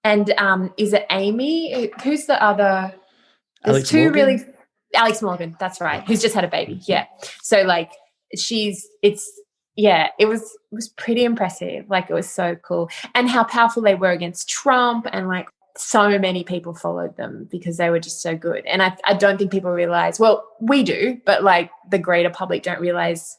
And is it Amy? Who's the other? There's Alex two Morgan? really. Alex Morgan, that's right. Who's just had a baby? Yeah. So like it was pretty impressive. Like it was so cool, and how powerful they were against Trump, and like so many people followed them because they were just so good. And I don't think people realize. Well, we do, but like the greater public don't realize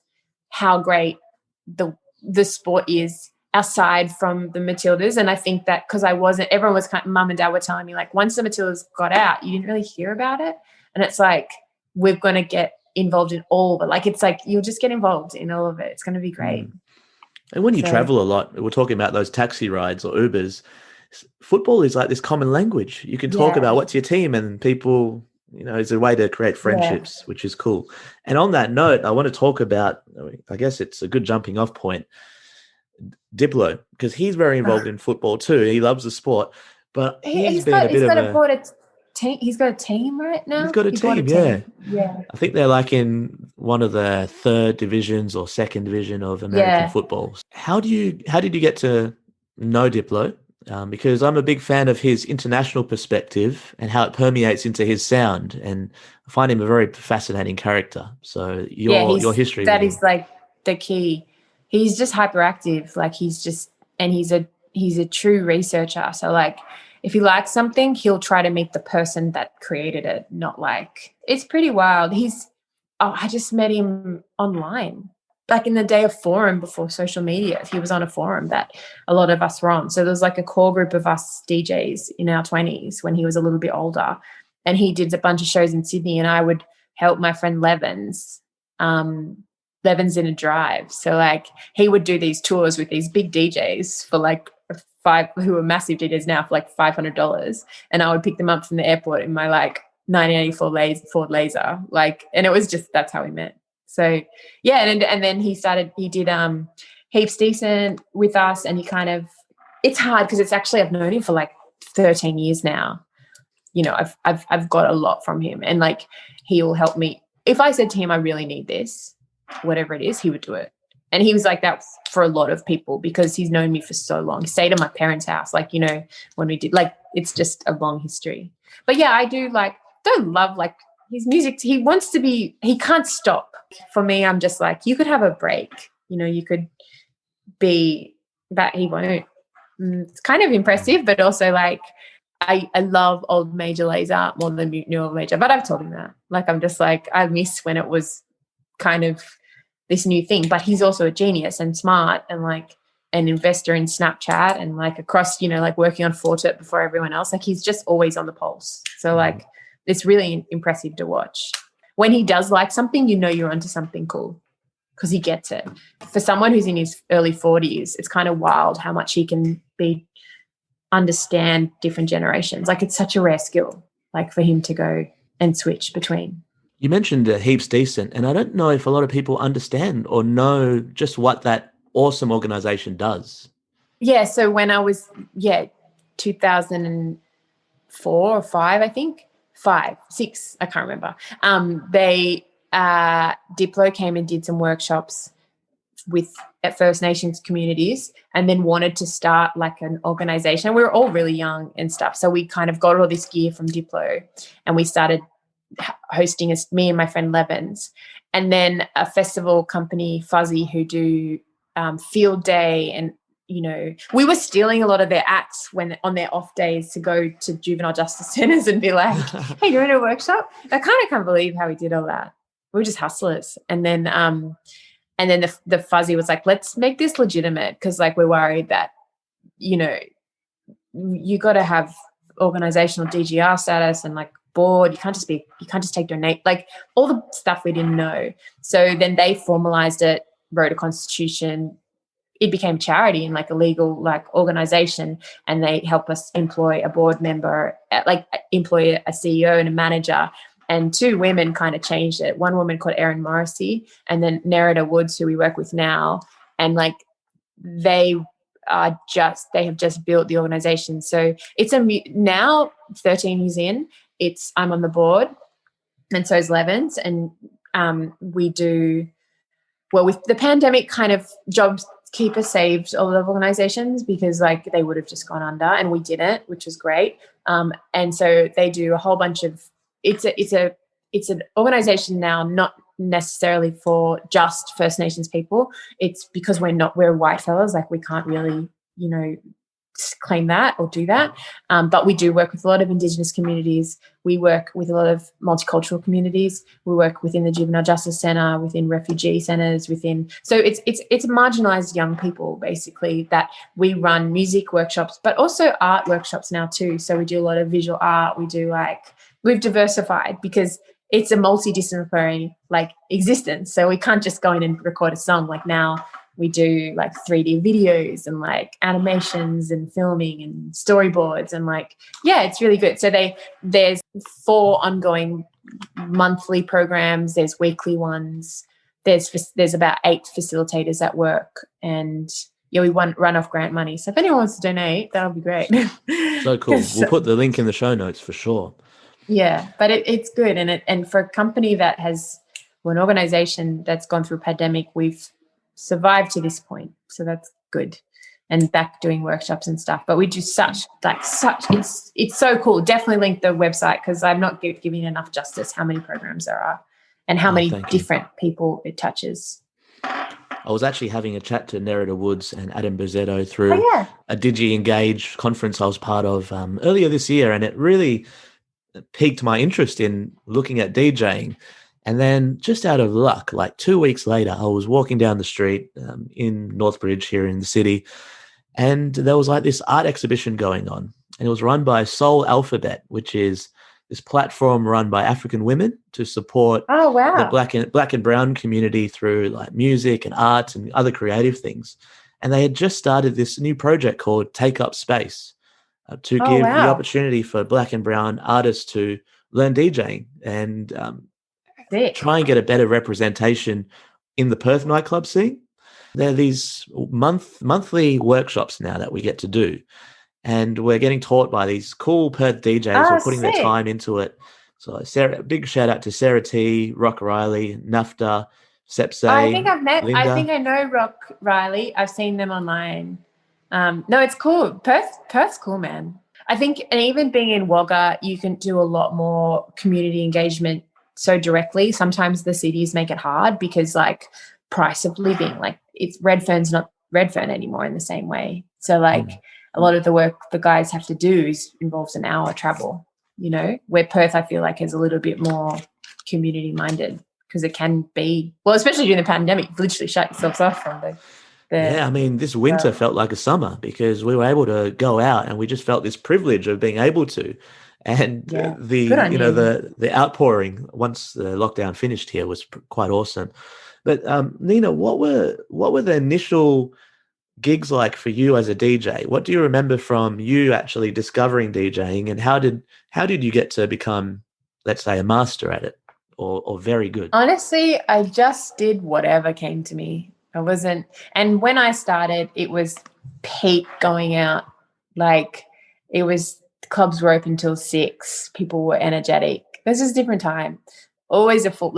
how great the sport is aside from the Matildas. And I think that because everyone was kind of, mum and dad were telling me like once the Matildas got out, you didn't really hear about it. And it's like, we're going to get involved in all of it. Like, it's like, you'll just get involved in all of it. It's going to be great. And when you travel a lot, we're talking about those taxi rides or Ubers, football is like this common language. You can talk about what's your team, and people, it's a way to create friendships, which is cool. And on that note, I want to talk about, I guess it's a good jumping off point, Diplo, because he's very involved in football too. He loves the sport, but he's got a team right now. He's got a team, yeah. I think they're like in one of the third divisions or second division of American football. How did you get to know Diplo? Because I'm a big fan of his international perspective and how it permeates into his sound, and I find him a very fascinating character. So your history. That is like the key. He's just hyperactive. Like he's a true researcher. So like, if he likes something, he'll try to meet the person that created it, not like, it's pretty wild. I just met him online, like in the day of forum before social media. He was on a forum that a lot of us were on. So there was like a core group of us DJs in our 20s when he was a little bit older, and he did a bunch of shows in Sydney, and I would help my friend Levins in a drive. So like he would do these tours with these big DJs for like who are massive DJs now for like $500, and I would pick them up from the airport in my like 1984 Ford Laser, like, and it was just, that's how we met. So yeah, and then he did Heaps Decent with us, and it's hard because it's actually, I've known him for like 13 years now. I've got a lot from him, and like he will help me. If I said to him, I really need this, whatever it is, he would do it. And he was like that for a lot of people because he's known me for so long. He stayed at my parents' house, like, when we did, like, it's just a long history. But yeah, I don't love like his music. He can't stop. For me, I'm just like, you could have a break, you could be, but he won't. It's kind of impressive, but also like, I love old Major Lazer more than new old Major, but I've told him that. Like, I'm just like, I miss when it was kind of this new thing, but he's also a genius and smart and like an investor in Snapchat and like across, like working on Fortet before everyone else. Like he's just always on the pulse. So like it's really impressive to watch. When he does like something, you're onto something cool because he gets it. For someone who's in his early 40s, it's kind of wild how much he can understand different generations. Like it's such a rare skill, like for him to go and switch between. You mentioned Heaps Decent, and I don't know if a lot of people understand or know just what that awesome organization does. Yeah, so when I was, 2004 or 5, I think, 6, I can't remember. Diplo came and did some workshops at First Nations communities and then wanted to start like an organization. We were all really young and stuff, so we kind of got all this gear from Diplo and we started hosting me and my friend Levins, and then a festival company, Fuzzy, who do Field Day, and we were stealing a lot of their acts when on their off days to go to juvenile justice centers and be like, hey, you're in a workshop? I kind of can't believe how we did all that. We were just hustlers. And then the Fuzzy was like, let's make this legitimate, because like we're worried that you got to have organizational DGR status and like board. You can't just take donate, like all the stuff we didn't know. So then they formalized it, wrote a constitution. It became charity and like a legal like organization, and they help us employ a board member, like employ a CEO and a manager. And 2 women kind of changed it. One woman called Erin Morrissey, and then Nerida Woods, who we work with now. And like they have just built the organization. So it's now 13 years in. I'm on the board, and so is Levens. And we do, well, with the pandemic, kind of JobKeeper saved a lot of organizations because like they would have just gone under, and we didn't, which was great. And so they do a whole bunch of, it's an organization now, not necessarily for just First Nations people. It's because we're white fellas, like we can't really, claim that or do that. But we do work with a lot of Indigenous communities. We work with a lot of multicultural communities. We work within the Juvenile Justice Centre, within refugee centres, so it's marginalised young people basically that we run music workshops, but also art workshops now too. So we do a lot of visual art. We've diversified because it's a multidisciplinary existence. So we can't just go in and record a song. Like now we do 3D videos and animations and filming and storyboards and it's really good. So there's 4 ongoing monthly programs. There's weekly ones. There's about 8 facilitators at work, and we run off grant money. So if anyone wants to donate, that'll be great. So cool. We'll put the link in the show notes for sure. Yeah, but it's good, and for a company that has, an organization that's gone through a pandemic, we've survived to this point, so that's good, and back doing workshops and stuff. But we do such it's so cool. Definitely link the website because I'm not giving enough justice how many programs there are and how many different people it touches. I was actually having a chat to Nerida Woods and Adam Bozzetto through a Digi Engage conference I was part of earlier this year, and it really piqued my interest in looking at DJing. And then just out of luck, 2 weeks later, I was walking down the street in Northbridge here in the city, and there was this art exhibition going on, and it was run by Soul Alphabet, which is this platform run by African women to support the black and brown community through music and art and other creative things. And they had just started this new project called Take Up Space to give the opportunity for black and brown artists to learn DJing and try and get a better representation in the Perth nightclub scene. There are these monthly workshops now that we get to do, and we're getting taught by these cool Perth DJs who are putting their time into it. So Sarah, big shout out to Sarah T, Rock Riley, Nafta, Sepse. I think I've met. Linda. I think I know Rock Riley. I've seen them online. No, it's cool. Perth's cool, man. I think, and even being in Wagga, you can do a lot more community engagement so directly. Sometimes the cities make it hard because price of living, it's Redfern's not Redfern anymore in the same way. So a lot of the work the guys have to do involves an hour travel, where Perth I feel is a little bit more community minded because it can be, well, especially during the pandemic, you literally shut yourselves off from the yeah, I mean, this winter felt like a summer because we were able to go out, and we just felt this privilege of being able to. And the outpouring once the lockdown finished here was quite awesome. But Nina, what were the initial gigs like for you as a DJ? What do you remember from you actually discovering DJing, and how did you get to become, let's say, a master at it or very good? Honestly, I just did whatever came to me. And when I started, it was peak going out. It was, clubs were open till 6. People were energetic. This is a different time. Always a full,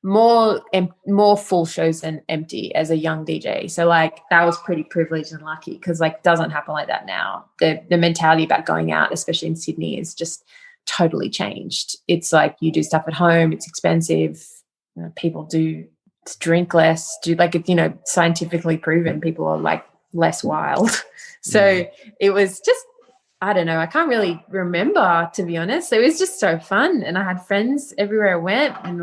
more full shows than empty as a young DJ. So that was pretty privileged and lucky because doesn't happen like that now. The mentality about going out, especially in Sydney, is just totally changed. It's you do stuff at home. It's expensive. People do drink less. Scientifically proven people are less wild. So it was just, I don't know. I can't really remember, to be honest. It was just so fun, and I had friends everywhere I went, and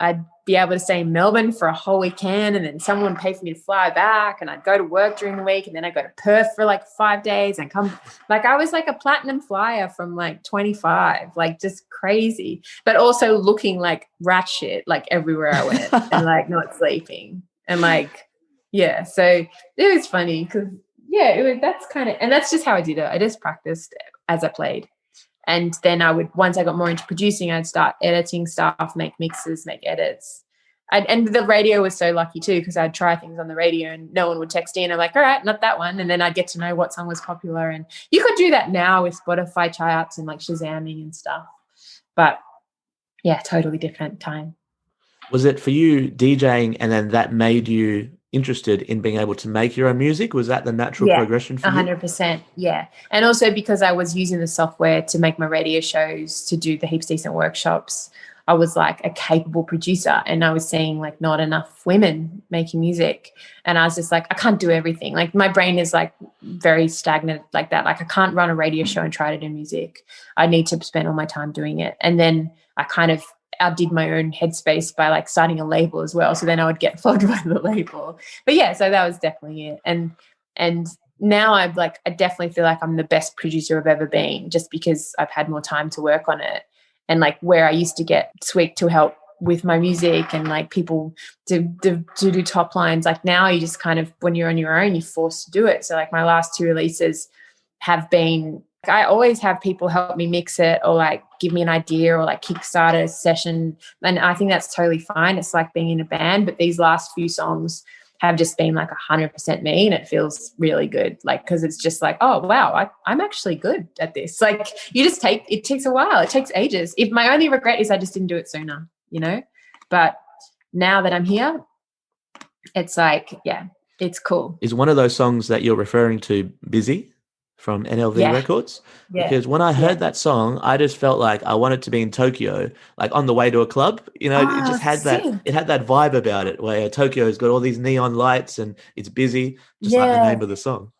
I'd be able to stay in Melbourne for a whole weekend, and then someone would pay for me to fly back, and I'd go to work during the week, and then I'd go to Perth for 5 days and come. I was a platinum flyer from 25, just crazy, but also looking like rat shit everywhere I went and not sleeping and yeah. So it was funny because that's just how I did it. I just practiced as I played. And then once I got more into producing, I'd start editing stuff, make mixes, make edits. And the radio was so lucky too because I'd try things on the radio and no one would text in. I'm all right, not that one. And then I'd get to know what song was popular. And you could do that now with Spotify charts and Shazamming and stuff. But Yeah, totally different time. Was it for you DJing and then that made you interested in being able to make your own music? Was that the natural Yeah, progression for you? 100%. Yeah. And also because I was using the software to make my radio shows, to do the Heaps Decent workshops, I was like a capable producer, and I was seeing like not enough women making music. And I was just like, I can't do everything. Like my brain is like very stagnant like that. Like I can't run a radio show and try to do music. I need to spend all my time doing it. And then I kind of outdid my own headspace by like starting a label as well. So then I would get flogged by the label. But yeah, so that was definitely it. And now I definitely feel like I'm the best producer I've ever been, just because I've had more time to work on it. And like where I used to get Sweek to help with my music and like people to do top lines, like now you just kind of, when you're on your own, you're forced to do it. So like my last two releases have been, I always have people help me mix it or like give me an idea or like kickstart a session. And I think that's totally fine. It's like being in a band. But these last few songs have just been like 100% me, and it feels really good. Like, because it's just like, oh, wow, I'm actually good at this. Like it takes a while. It takes ages. If my only regret is I just didn't do it sooner, you know? But now that I'm here, it's like, yeah, it's cool. Is one of those songs that you're referring to Busy from NLV Yeah. Records? Yeah. Because when I heard that song, I just felt like I wanted to be in Tokyo, like on the way to a club. You know, it just had Sick. it had that vibe about it where Tokyo's got all these neon lights and it's busy, just like the name of the song.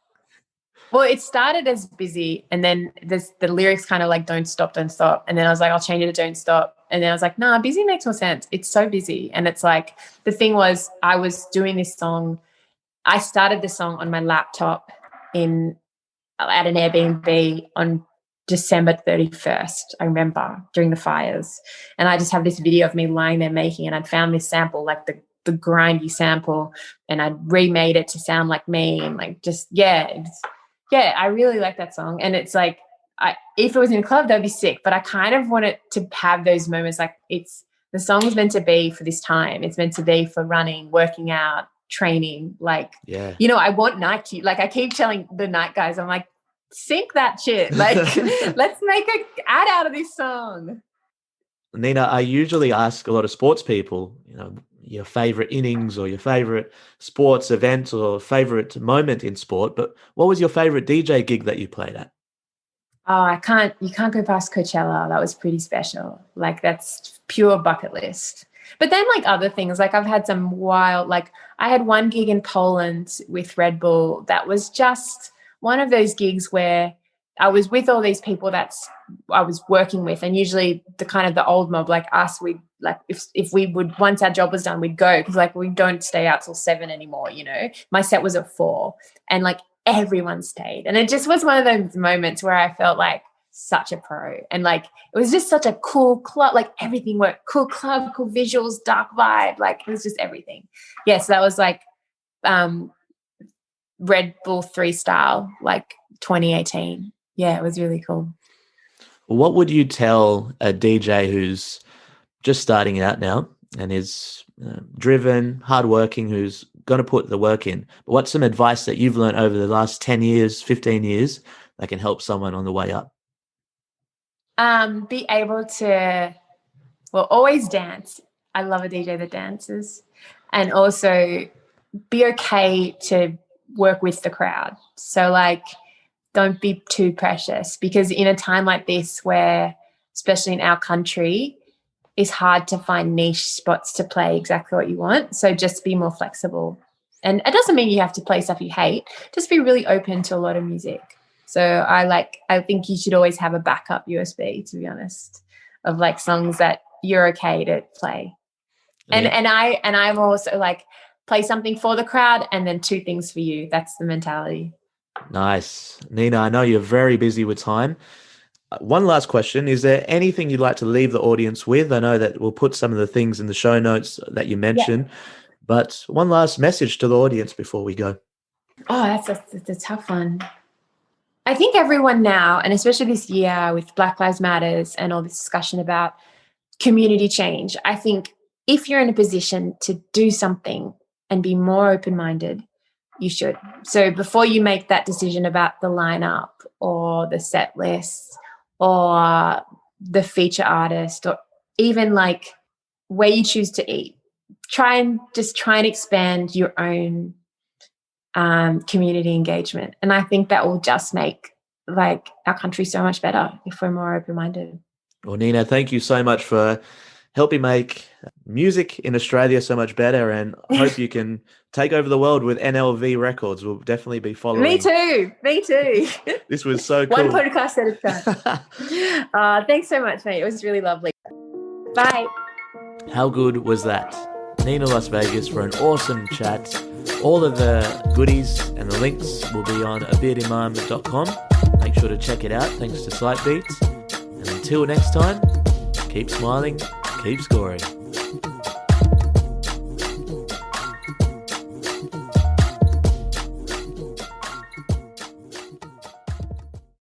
Well, it started as Busy, and then the lyrics kind of like don't stop. And then I was like, I'll change it to Don't Stop. And then I was like, nah, Busy makes more sense. It's so busy. And it's like, the thing was, I was doing this song. I started the song on my laptop at an Airbnb on December 31st, I remember, during the fires. And I just have this video of me lying there making, and I'd found this sample, like the grindy sample, and I'd remade it to sound like me, and like just, I really like that song. And it's like, if it was in a club, that'd be sick. But I kind of want it to have those moments, like the song's meant to be for this time. It's meant to be for running, working out, training. Like, you know, I want Nike. Like I keep telling the night guys, I'm like, sync that shit. Like, let's make an ad out of this song. Nina, I usually ask a lot of sports people, you know, your favorite innings or your favorite sports event or favorite moment in sport. But what was your favorite DJ gig that you played at? Oh, you can't go past Coachella. That was pretty special. Like that's pure bucket list. But then like other things, like I've had some wild, like I had one gig in Poland with Red Bull that was just one of those gigs where I was with all these people I was working with, and usually the kind of the old mob like us, we like if we would, once our job was done, we'd go, because like we don't stay out till 7 anymore, you know. My set was at 4, and like everyone stayed, and it just was one of those moments where I felt like such a pro, and like it was just such a cool club, like everything worked, cool club, cool visuals, dark vibe, like it was just everything. Yeah, so that was like Red Bull 3 style, like 2018. Yeah, it was really cool. What would you tell a DJ who's just starting out now and is driven, hardworking, who's going to put the work in? But what's some advice that you've learned over the last 10 years, 15 years that can help someone on the way up? Be able to, always dance. I love a DJ that dances. And also be okay to work with the crowd. So like, don't be too precious, because in a time like this where, especially in our country, it's hard to find niche spots to play exactly what you want. So just be more flexible. And it doesn't mean you have to play stuff you hate. Just be really open to a lot of music. So I think you should always have a backup USB, to be honest, of like songs that you're okay to play. Yeah. And I'm also like, play something for the crowd and then 2 things for you. That's the mentality. Nice. Nina, I know you're very busy with time. One last question. Is there anything you'd like to leave the audience with? I know that we'll put some of the things in the show notes that you mentioned, but one last message to the audience before we go. Oh, that's a tough one. I think everyone now, and especially this year with Black Lives Matters and all this discussion about community change, I think if you're in a position to do something and be more open-minded, you should. So before you make that decision about the lineup or the set list or the feature artist, or even like where you choose to eat. Try and expand your own community engagement. And I think that will just make like our country so much better if we're more open-minded. Well, Nina, thank you so much for helping make music in Australia so much better, and I hope you can take over the world with NLV Records. We'll definitely be following. Me too. This was so cool. One podcast at a time. Thanks so much, mate. It was really lovely. Bye. How good was that? Nina Las Vegas for an awesome chat. All of the goodies and the links will be on abeardimam.com. Make sure to check it out. Thanks to Sightbeats. And until next time, keep smiling, keep scoring.